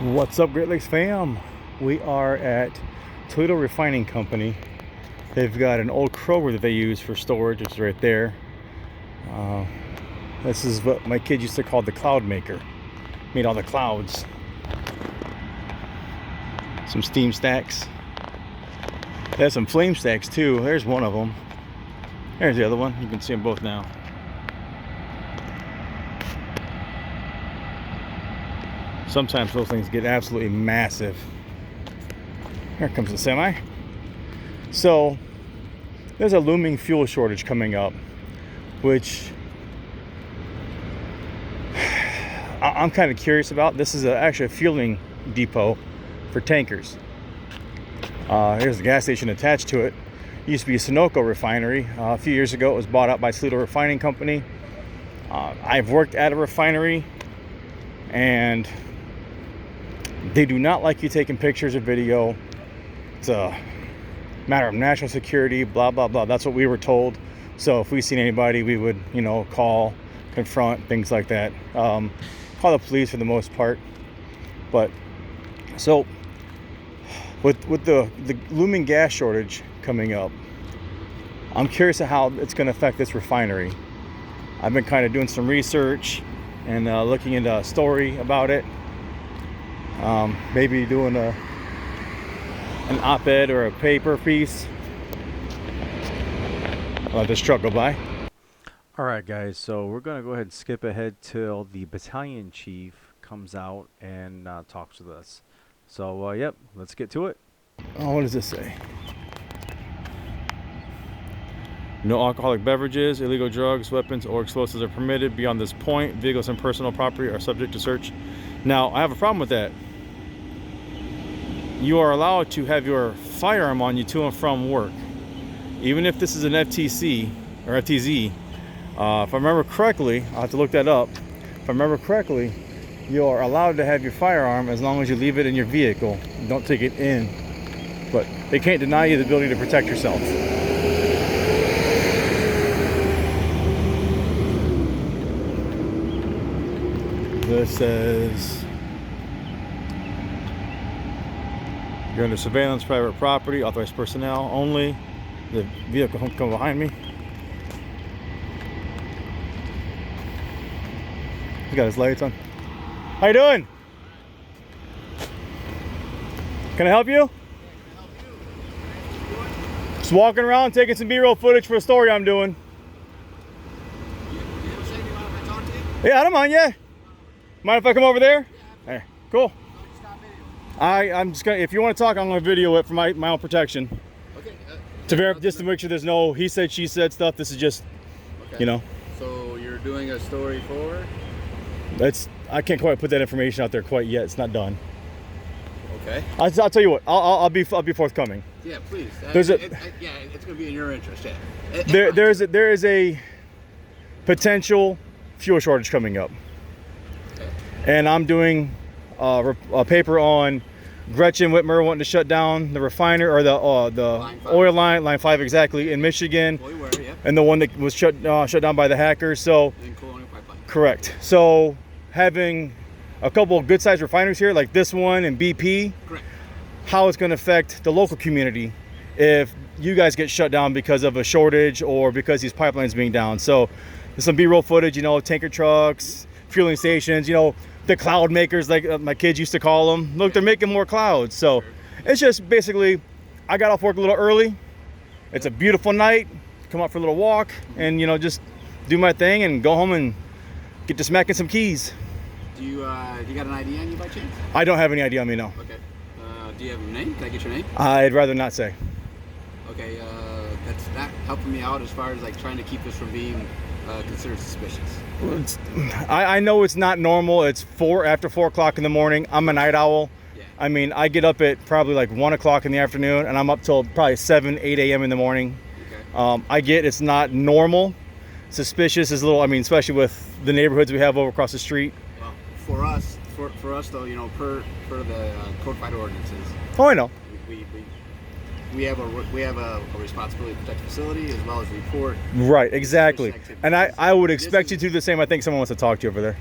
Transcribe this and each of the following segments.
What's up, Great Lakes fam? We are at Toledo Refining Company. They've got an old Kroger that they use for storage. It's right there. This is what my kid used to call the cloud maker. Made all the clouds. Some steam stacks. They have some flame stacks too. There's one of them. There's the other one. You can see them both now. Sometimes those things get absolutely massive. Here comes the semi. So there's a looming fuel shortage coming up, which I'm kind of curious about. This is actually a fueling depot for tankers. Here's the gas station attached to it. It used to be a Sunoco refinery. A few years ago it was bought out by Toledo Refining Company. I've worked at a refinery, and they do not like you taking pictures or video. It's a matter of national security, blah, blah, blah. That's what we were told. So if we seen anybody, we would, call, confront, things like that. Call the police for the most part. But so with the looming gas shortage coming up, I'm curious of how it's going to affect this refinery. I've been kind of doing some research and looking into a story about it. Maybe doing an op-ed or a paper piece. I'll let this truck go by. Alright guys, so we're going to go ahead and skip ahead till the battalion chief comes out and talks with us. So yep, let's get to it. Oh, what does this say? No alcoholic beverages, illegal drugs, weapons, or explosives are permitted. Beyond this point, vehicles and personal property are subject to search. Now, I have a problem with that. You are allowed to have your firearm on you to and from work. Even if this is an FTC or FTZ. If I remember correctly, I'll have to look that up. If I remember correctly, you are allowed to have your firearm as long as you leave it in your vehicle. Don't take it in. But they can't deny you the ability to protect yourself. This says you're under surveillance, private property, authorized personnel only. The vehicle won't come behind me. He got his lights on. How you doing? Can I help you? Just walking around taking some B-roll footage for a story I'm doing. Yeah, I don't mind, yeah. Mind if I come over there? Yeah. Hey, cool. I'm just gonna, if you want to talk, I'm gonna video it for my own protection. Okay. Just to make sure there's no he said, she said stuff. This is just, okay. So you're doing a story for? I can't quite put that information out there quite yet. It's not done. Okay. I'll tell you what. I'll be forthcoming. Yeah, please. There's it's gonna be in your interest. Yeah. There is a potential fuel shortage coming up. Okay. And I'm doing a paper on Gretchen Whitmer wanting to shut down the refinery or the oil line 5 exactly in Michigan, and the one that was shut down by the hackers. So correct. So having a couple of good-sized refineries here, like this one and BP, correct. How it's going to affect the local community if you guys get shut down because of a shortage or because these pipelines being down. So there's some B-roll footage, tanker trucks, fueling stations, the cloud makers, like my kids used to call them. Look, they're making more clouds. So it's just basically, I got off work a little early. It's a beautiful night. Come out for a little walk and, just do my thing and go home and get to smacking some keys. Do you got an ID on you by chance? I don't have any ID on me, no. Okay. Do you have a name? Can I get your name? I'd rather not say. Okay. That's not helping me out as far as like trying to keep this from being considered suspicious. I know it's not normal. It's after 4 o'clock in the morning. I'm a night owl. Yeah. I mean, I get up at probably like 1 o'clock in the afternoon, and I'm up till probably 7, 8 a.m. in the morning. Okay. I get it's not normal. Suspicious is a little. I mean, especially with the neighborhoods we have over across the street. Well, for us though, per the codified ordinances. Oh, I know. We have a responsibility to protect the facility as well as report. Right, exactly. And I would expect you to do the same. I think someone wants to talk to you over there.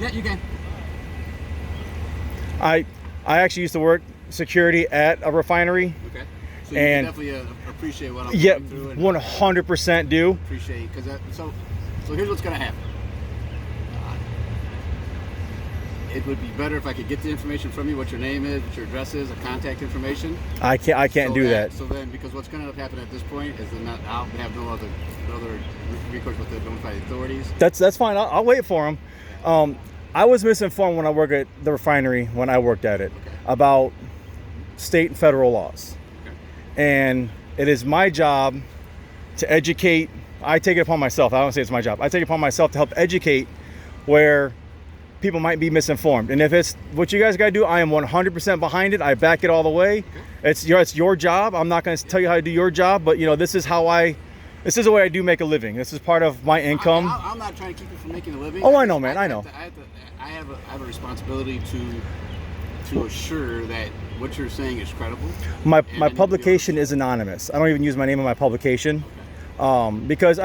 Yeah, you can. I actually used to work security at a refinery. Okay. So you And- can definitely appreciate what I'm Yeah, going through. And 100% do. appreciate, because so here's what's going to happen. It would be better if I could get the information from you, what your name is, what your address is, a contact information. I can't So do that. So then, because what's going to happen at this point is that I'll have no other recourse with the notified authorities. That's fine. I'll wait for him. I was misinformed when I worked at the refinery when I worked at it about state and federal laws. Okay. And it is my job to educate. I take it upon myself. I don't say it's my job. I take it upon myself to help educate where people might be misinformed. And if it's what you guys got to do, I am 100% behind it. I back it all the way. Okay. It's your job. I'm not going to tell you how to do your job, but this is the way I do make a living. This is part of my income. I'm not trying to keep you from making a living. Oh, I know, man. I know. I have a responsibility to assure that what you're saying is credible. My publication is anonymous. I don't even use my name in my publication, because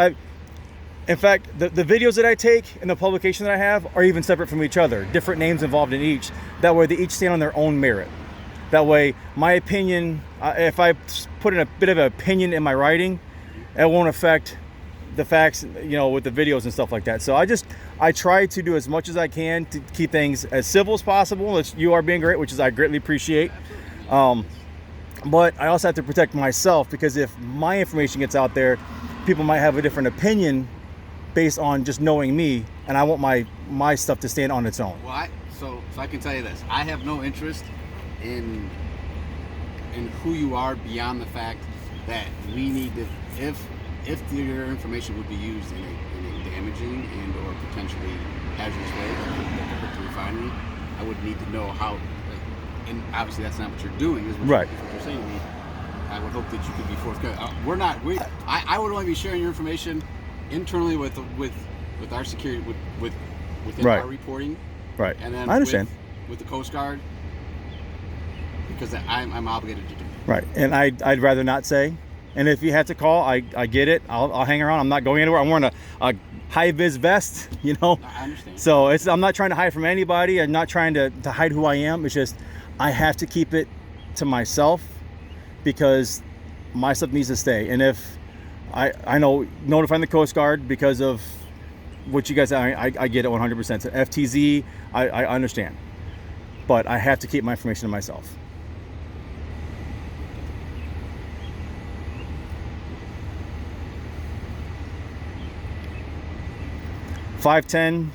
in fact, the videos that I take and the publication that I have are even separate from each other. Different names involved in each. That way, they each stand on their own merit. That way, my opinion, if I put in a bit of an opinion in my writing, it won't affect the facts, with the videos and stuff like that. So I try to do as much as I can to keep things as civil as possible. You are being great, which is I greatly appreciate. But I also have to protect myself, because if my information gets out there, people might have a different opinion based on just knowing me, and I want my stuff to stand on its own. Well, so I can tell you this: I have no interest in who you are beyond the fact that we need to, if your information would be used in a damaging and or potentially hazardous way that could hurt the refinery, I would need to know how. And obviously, that's not what you're doing. Is what Right. What you're saying to me. I would hope that you could be forthcoming. I would only be sharing your information internally with our security within Right. our reporting, Right. and then I understand. with the Coast Guard, because I'm obligated to do. Right. And I'd rather not say. And if you had to call, I get it. I'll hang around. I'm not going anywhere. I'm wearing a high vis vest, I understand. So I'm not trying to hide from anybody. I'm not trying to hide who I am. It's just I have to keep it to myself, because my stuff needs to stay. And if I know notifying the Coast Guard because of what you guys, I get it 100%. So FTZ, I understand, but I have to keep my information to myself. $510,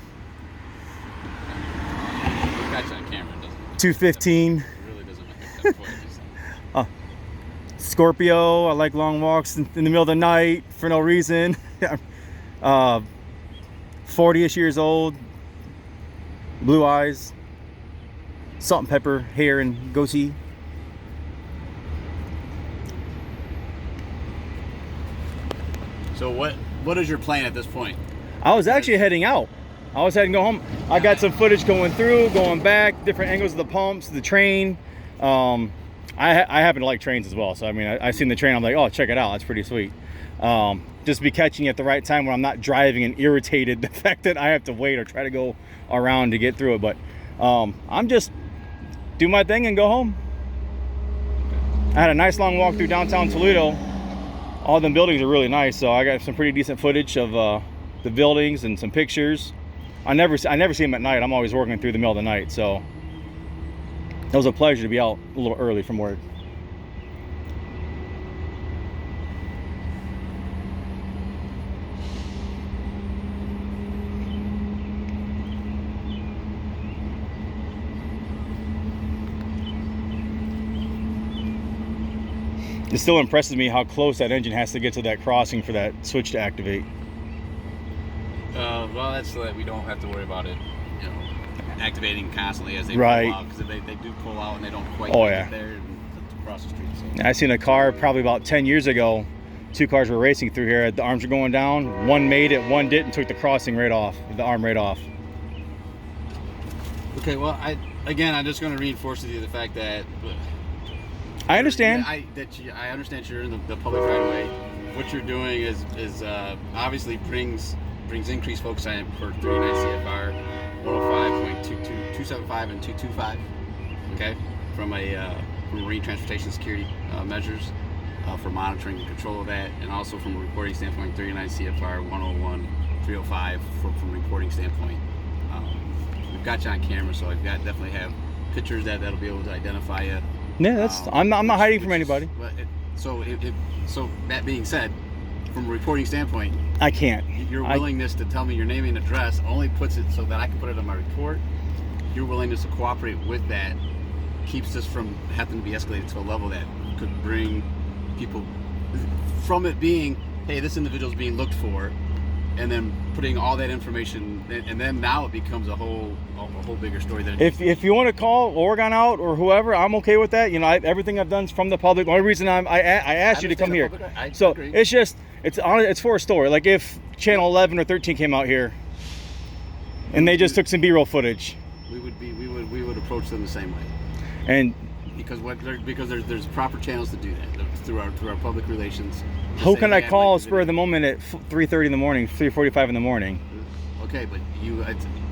Got you on camera, doesn't it? $215. It really doesn't make a point. Scorpio, I like long walks in the middle of the night for no reason. 40-ish years old, blue eyes, salt and pepper hair and goatee. So what is your plan at this point? I was actually heading out. I was heading to go home. I got some footage going through, going back, different angles of the pumps, the train. I happen to like trains as well. So, I seen the train. I'm like, oh, check it out. That's pretty sweet. Just be catching it at the right time when I'm not driving and irritated the fact that I have to wait or try to go around to get through it. But I'm just do my thing and go home. I had a nice long walk through downtown Toledo. All them buildings are really nice. So I got some pretty decent footage of the buildings and some pictures. I never see them at night. I'm always working through the middle of the night. So it was a pleasure to be out a little early from work. It still impresses me how close that engine has to get to that crossing for that switch to activate. Well, that's so that we don't have to worry about it, activating constantly as they Right. pull out, because they do pull out and they don't quite Oh, get yeah. there and across the street. So. I seen a car probably about 10 years ago. Two cars were racing through here. The arms were going down. One made it, one didn't, took the crossing right off, the arm right off. Okay, well, I'm just going to reinforce with you the fact that I understand. I understand you're in the public right away. What you're doing is obviously brings increased focus on it for 39 CFR. 275 and 225. Okay, from marine transportation security measures for monitoring and control of that, and also from a reporting standpoint, 39 CFR 101 305 from a reporting standpoint. We've got you on camera, so I've got definitely have pictures that'll be able to identify you. Yeah, that's I'm not hiding from anybody. So that being said, from a reporting standpoint, I can't. Your willingness to tell me your name and address only puts it so that I can put it on my report. Your willingness to cooperate with that keeps this from having to be escalated to a level that could bring people from it being, hey, this individual's being looked for, and then putting all that information, and then now it becomes a whole bigger story. If you want to call Oregon out or whoever, I'm okay with that. You know, everything I've done is from the public. The only reason I asked you to come here. So agree. It's for a story. Like if Channel 11 or 13 came out here, and they just took some B-roll footage, we would approach them the same way. And because there's proper channels to do that through our public relations. Who can I call spur of the moment at 3:30 in the morning, 3:45 in the morning? Okay, but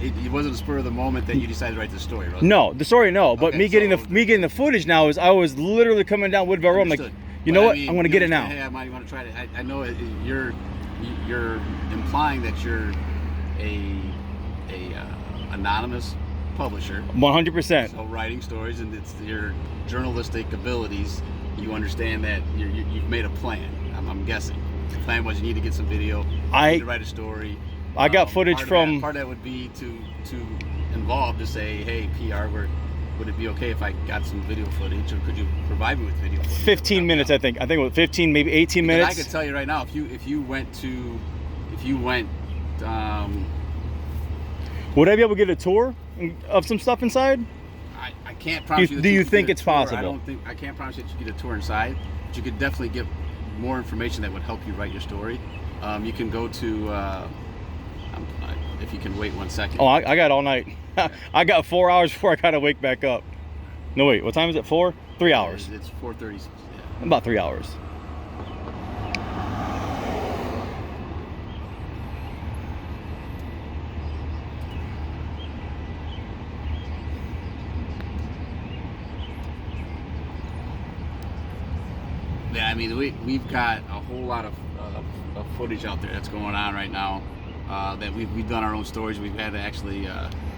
it wasn't a spur of the moment that you decided to write the story, right? No, the story, no. But me getting the footage now is I was literally coming down Woodville Road. I'm like, you know what? I'm going to get it now. Hey, I might want to try it. I know you're implying that you're a anonymous publisher. 100%. So writing stories, and it's your journalistic abilities. You understand that you've made a plan. I'm guessing. The plan was you need to get some video. You need to write a story. I got footage from. Part of that would be to involve to say, hey, PR, would it be okay if I got some video footage, or could you provide me with video footage? 15 minutes, I think. I think it was 15, maybe 18 minutes. I could tell you right now, if you went. Would I be able to get a tour of some stuff inside? I can't promise you. Do you think it's possible? I can't promise you that you get a tour inside, but you could definitely get more information that would help you write your story. You can go to. If you can wait 1 second. Oh, I got all night. I got 4 hours before I gotta wake back up. No, wait. What time is it? 4? 3 hours. It's 4:30. Yeah. About 3 hours. Yeah, I mean, we've got a whole lot of footage out there that's going on right now. That we've done our own stories. We've had to actually,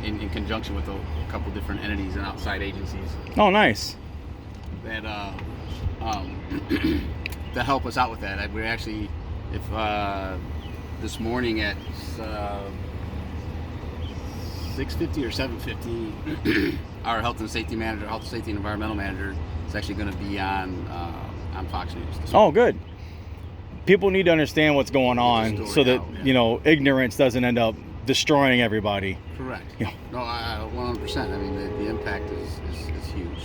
in conjunction with a couple different entities and outside agencies. Oh, nice. That to help us out with that. We're actually, if this morning at 6:50 or 7:50, our health and safety and environmental manager is actually going to be on Fox News. Oh, good. People need to understand what's going on so that, ignorance doesn't end up destroying everybody. Correct. No, 100%. I mean, the impact is huge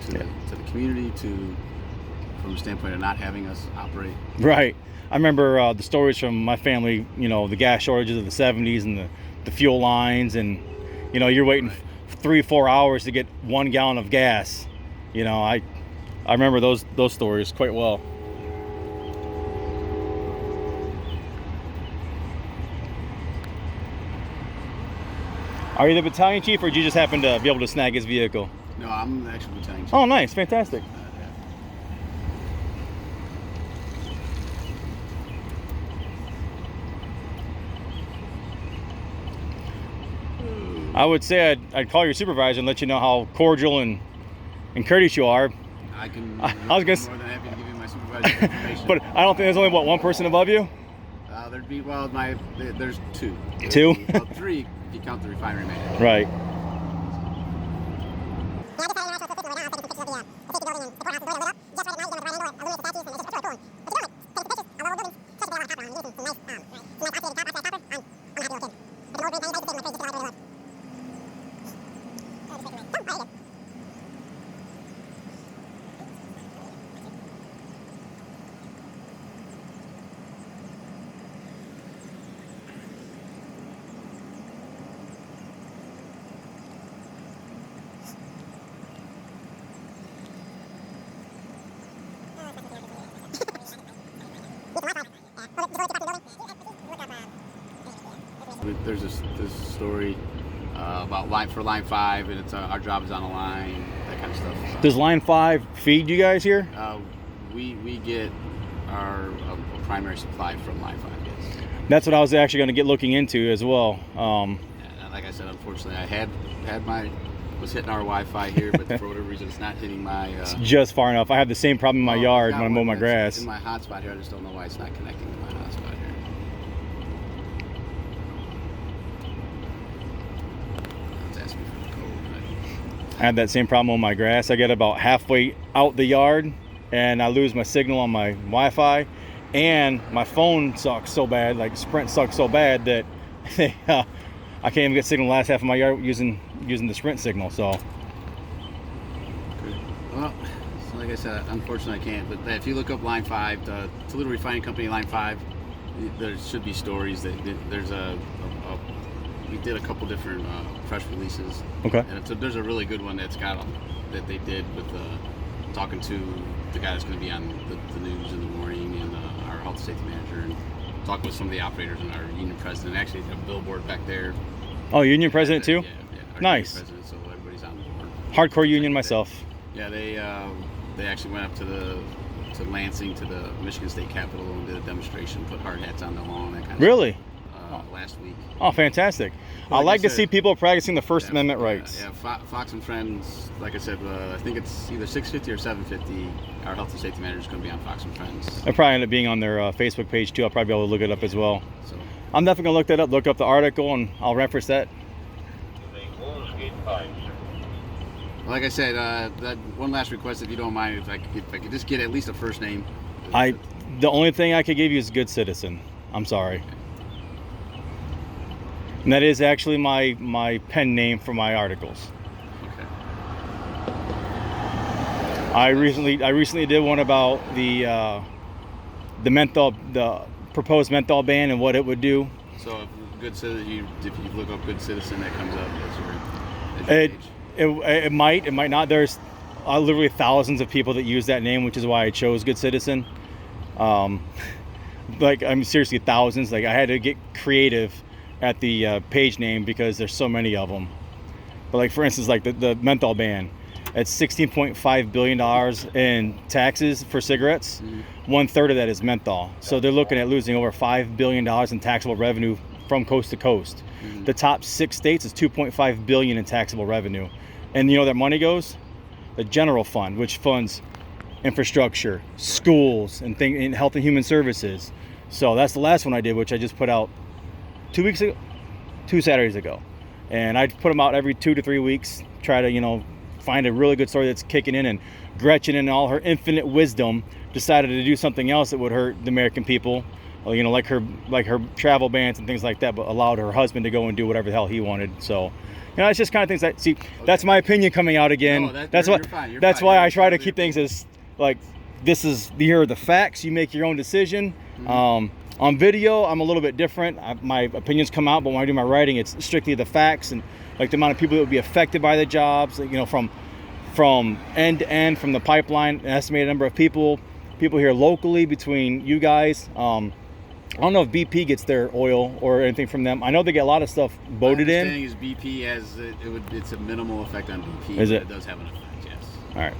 to the community, from the standpoint of not having us operate. Right. I remember the stories from my family, the gas shortages of the 70s and the fuel lines, and, you're waiting 3-4 hours to get 1 gallon of gas. I remember those stories quite well. Are you the battalion chief, or did you just happen to be able to snag his vehicle? No, I'm the actual battalion chief. Oh, nice. Fantastic. I would say I'd call your supervisor and let you know how cordial and courteous you are. I was gonna more than happy to give you my supervisor's information. But I don't think there's only, one person above you? There's 2. 2? Well, 3 if you count the refinery manager. Right. There's this story about line 5, and it's our job is on the line, that kind of stuff. Does line 5 feed you guys here? We get our primary supply from line 5. Yes. That's what I was actually going to get looking into as well. Like I said, unfortunately, I was hitting our Wi-Fi here, but for whatever reason, it's not hitting my. It's just far enough. I have the same problem in my yard when I mow my grass. In my hotspot here, I just don't know why it's not connecting to my hotspot here. It's asking me for the code. I have that same problem on my grass. I get about halfway out the yard, and I lose my signal on my Wi-Fi, and my phone sucks so bad, like Sprint sucks so bad that I can't even get signal the last half of my yard using the Sprint signal. So, well, so like I said, unfortunately I can't. But if you look up line 5, the Toledo Refining Company line 5, there should be stories that there's we did a couple different press releases. Okay. And there's a really good one that they did with talking to the guy that's going to be on the news in the morning, and our health and safety manager, and talking with some of the operators and our union president. Actually, a billboard back there. Oh, union president too? Yeah. Nice. Union president, so everybody's on board. Hardcore union myself. Yeah, they actually went up to Lansing, to the Michigan State Capitol, and did a demonstration, put hard hats on the lawn, that kind of really? stuff. Last week. Oh, fantastic. Well, I like to see people practicing the First Amendment rights. Yeah, Fox and Friends, like I said, I think it's either 650 or 750. Our health and safety manager is going to be on Fox and Friends. I'll probably end up being on their Facebook page too. I'll probably be able to look it up as well. So, I'm definitely going to look that up, look up the article, and I'll reference that. like I said, that one last request, if you don't mind, if I could just get at least a first name. The only thing I could give you is good citizen. I'm sorry. And that is actually my pen name for my articles. Okay. I recently did one about the proposed menthol ban and what it would do. So if you look up good citizen, that comes up as your page. It might not. There's literally thousands of people that use that name, which is why I chose good citizen. Seriously, thousands. Like, I had to get creative at the page name because there's so many of them. But like, for instance, like the menthol ban, it's $16.5 billion in taxes for cigarettes. Mm-hmm. 1/3 of that is menthol. So they're looking at losing over $5 billion in taxable revenue from coast to coast. Mm-hmm. The top 6 states is $2.5 billion in taxable revenue. And you know where that money goes? The general fund, which funds infrastructure, schools, and health and human services. So that's the last one I did, which I just put out 2 Saturdays ago. And I put them out every 2 to 3 weeks, try to, find a really good story that's kicking in. And Gretchen, in all her infinite wisdom, decided to do something else that would hurt the American people, like her travel bans and things like that, but allowed her husband to go and do whatever the hell he wanted. So, it's just kind of things that, see, that's my opinion coming out again. No, that's why I try to keep things as, like, here are the facts, you make your own decision. Mm-hmm. On video, I'm a little bit different. My opinions come out, but when I do my writing, it's strictly the facts and like the amount of people that would be affected by the jobs. From end to end, from the pipeline, an estimated number of people here locally between you guys. I don't know if BP gets their oil or anything from them. I know they get a lot of stuff boated in. My understanding is BP it's a minimal effect on BP. Is it? It does have an effect, yes. All right.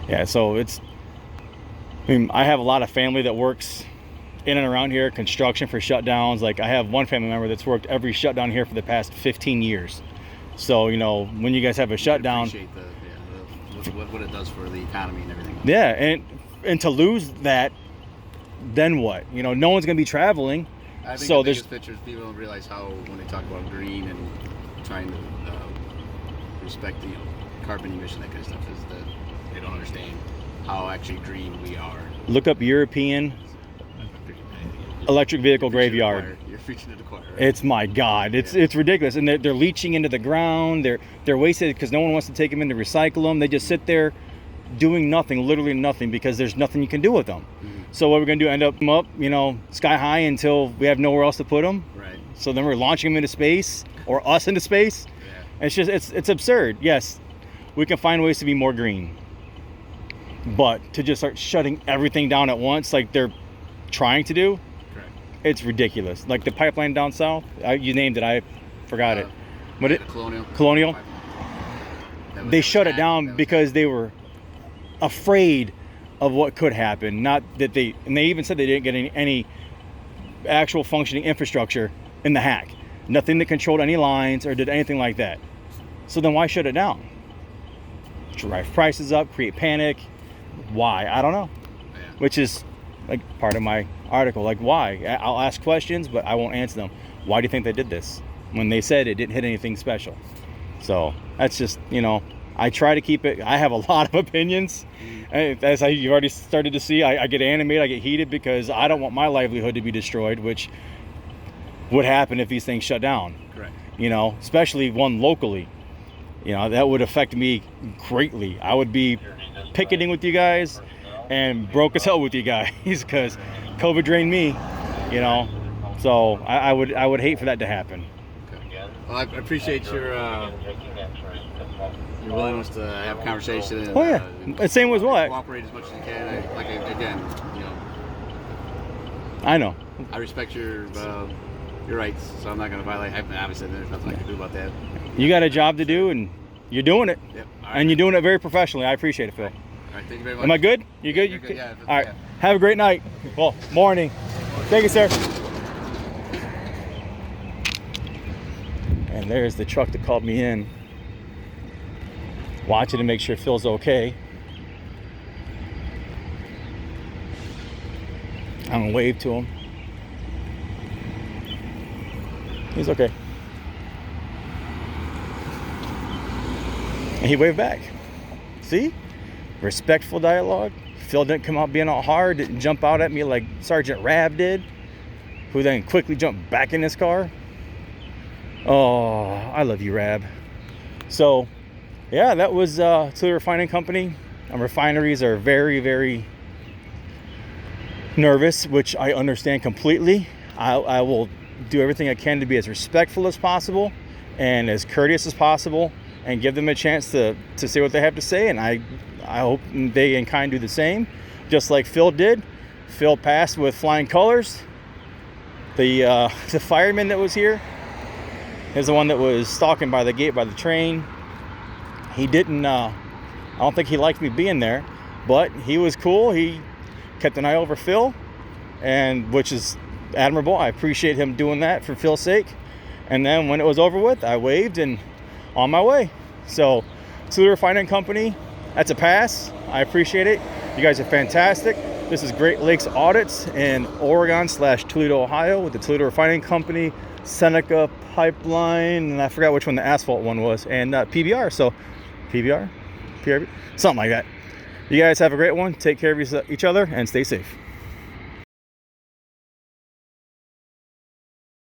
Yeah. So I have a lot of family that works in and around here, construction for shutdowns. Like, I have one family member that's worked every shutdown here for the past 15 years. So, when you guys have a shutdown, appreciate what it does for the economy and everything else. Yeah, and to lose that, then what? No one's going to be traveling. I think so the biggest picture is people don't realize how, when they talk about green and trying to respect the carbon emission, that kind of stuff, is that they don't understand how actually green we are. Look up European electric vehicle graveyard. You're preaching to the choir. Right? It's, my God, it's ridiculous, and they're leaching into the ground. They're wasted because no one wants to take them in to recycle them. They just sit there doing nothing, literally nothing, because there's nothing you can do with them. Mm-hmm. So what we're gonna do? End up sky high until we have nowhere else to put them. Right. So then we're launching them into space, or us into space. Yeah. It's absurd. Yes, we can find ways to be more green, but to just start shutting everything down at once, like they're trying to do. Correct. It's ridiculous. Like the pipeline down south, you named it, I forgot it. What Yeah, it? the Colonial. Colonial. They shut it hacked. down because they were afraid of what could happen. Not that and they even said they didn't get any actual functioning infrastructure in the hack. Nothing that controlled any lines or did anything like that. So then why shut it down? Drive prices up, create panic. Why? I don't know. Yeah. Which is like part of my article. Like, why? I'll ask questions, but I won't answer them. Why do you think they did this when they said it didn't hit anything special? So that's just, I try to keep it. I have a lot of opinions. As you've already started to see, I get animated, I get heated because I don't want my livelihood to be destroyed, which would happen if these things shut down. Correct. Especially one locally. That would affect me greatly. I would be picketing with you guys and broke as hell with you guys because COVID drained me, So I would hate for that to happen. Okay. Well, I appreciate your willingness to have a conversation. And, Oh yeah, same as what? Cooperate as much as you can. I know. I respect your rights, so I'm not going to violate. Obviously, there's nothing I can do about that. You got a job to do, and you're doing it. Yep. All right. And you're doing it very professionally. I appreciate it, Phil. All right, thank you very much. Am I good? You good? You're good, yeah. All right. Yeah. Have a great night. Well, morning. Thank you, sir. And there's the truck that called me in. Watching to make sure Phil's okay. I'm gonna wave to him. He's okay. And he waved back. See? Respectful dialogue. Phil didn't come out being all hard, didn't jump out at me like Sergeant Rab did, who then quickly jumped back in his car. Oh, I love you, Rab. So, yeah, that was Toledo Refining Company. Refineries are very, very nervous, which I understand completely. I will do everything I can to be as respectful as possible and as courteous as possible and give them a chance to say what they have to say. And I hope they in kind do the same, just like Phil did. Phil passed with flying colors. The fireman that was here is the one that was stalking by the gate by the train. He didn't, I don't think he liked me being there, but he was cool. He kept an eye over Phil, and which is admirable. I appreciate him doing that for Phil's sake. And then when it was over with, I waved and on my way. So, Toledo Refining Company, that's a pass. I appreciate it. You guys are fantastic. This is Great Lakes Audits in Oregon/Toledo, Ohio, with the Toledo Refining Company, Seneca Pipeline, and I forgot which one the asphalt one was, and PBR. So, PBR, something like that. You guys have a great one. Take care of each other and stay safe.